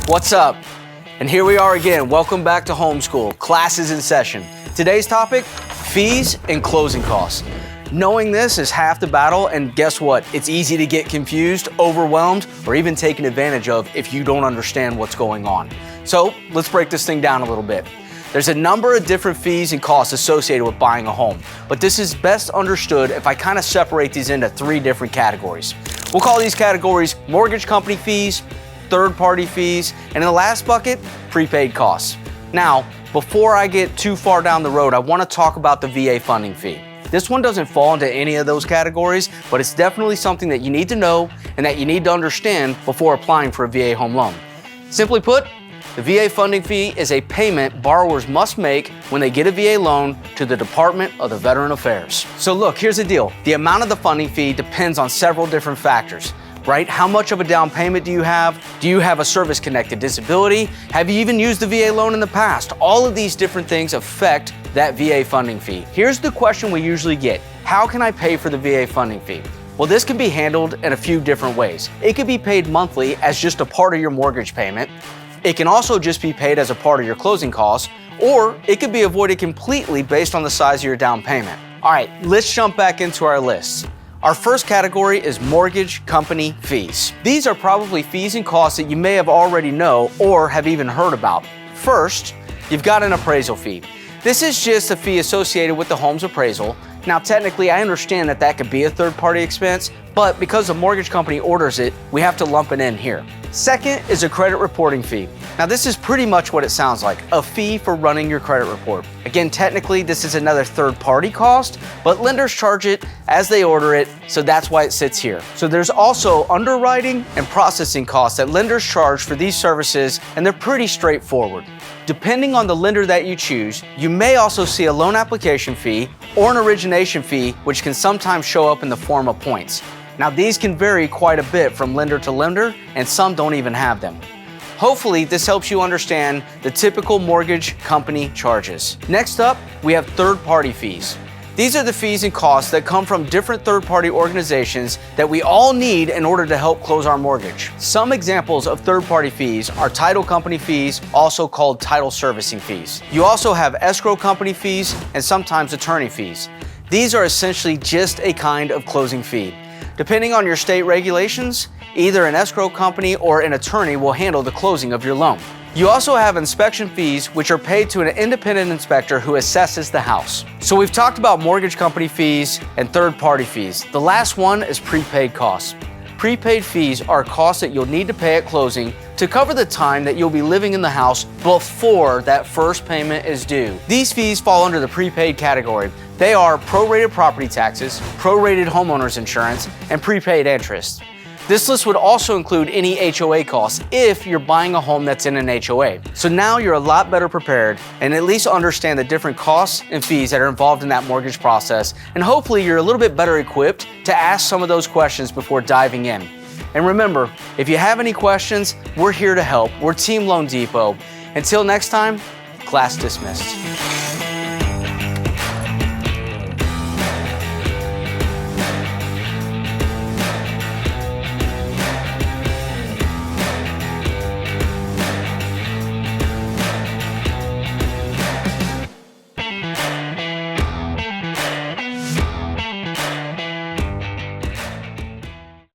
What's up? And here we are again. Welcome back to Homeschool. Class is in session. Today's topic, fees and closing costs. Knowing this is half the battle, and guess what? It's easy to get confused, overwhelmed, or even taken advantage of if you don't understand what's going on. So let's break this thing down a little bit. There's a number of different fees and costs associated with buying a home, but this is best understood if I kind of separate these into three different categories. We'll call these categories mortgage company fees, third-party fees, and in the last bucket, prepaid costs. Now, before I get too far down the road, I want to talk about the VA funding fee. This one doesn't fall into any of those categories, but it's definitely something that you need to know and that you need to understand before applying for a VA home loan. Simply put, the VA funding fee is a payment borrowers must make when they get a VA loan to the Department of the Veteran Affairs. So look, here's the deal. The amount of the funding fee depends on several different factors, right? How much of a down payment do you have? Do you have a service-connected disability? Have you even used the VA loan in the past? All of these different things affect that VA funding fee. Here's the question we usually get. How can I pay for the VA funding fee? Well, this can be handled in a few different ways. It could be paid monthly as just a part of your mortgage payment. It can also just be paid as a part of your closing costs, or it could be avoided completely based on the size of your down payment. All right, let's jump back into our list. Our first category is mortgage company fees. These are probably fees and costs that you may have already know or have even heard about. First, you've got an appraisal fee. This is just a fee associated with the home's appraisal. Now, technically, I understand that that could be a third-party expense, but because the mortgage company orders it, we have to lump it in here. Second is a credit reporting fee. Now, this is pretty much what it sounds like, a fee for running your credit report. Again, technically, this is another third-party cost, but lenders charge it as they order it, so that's why it sits here. So there's also underwriting and processing costs that lenders charge for these services, and they're pretty straightforward. Depending on the lender that you choose, you may also see a loan application fee or an origination fee, which can sometimes show up in the form of points. Now, these can vary quite a bit from lender to lender, and some don't even have them. Hopefully, this helps you understand the typical mortgage company charges. Next up, we have third-party fees. These are the fees and costs that come from different third-party organizations that we all need in order to help close our mortgage. Some examples of third-party fees are title company fees, also called title servicing fees. You also have escrow company fees and sometimes attorney fees. These are essentially just a kind of closing fee. Depending on your state regulations, either an escrow company or an attorney will handle the closing of your loan. You also have inspection fees, which are paid to an independent inspector who assesses the house. So we've talked about mortgage company fees and third-party fees. The last one is prepaid costs. Prepaid fees are costs that you'll need to pay at closing to cover the time that you'll be living in the house before that first payment is due. These fees fall under the prepaid category. They are prorated property taxes, prorated homeowners insurance, and prepaid interest. This list would also include any HOA costs if you're buying a home that's in an HOA. So now you're a lot better prepared and at least understand the different costs and fees that are involved in that mortgage process, and hopefully you're a little bit better equipped to ask some of those questions before diving in. And remember, if you have any questions, we're here to help. We're Team loanDepot. Until next time, class dismissed.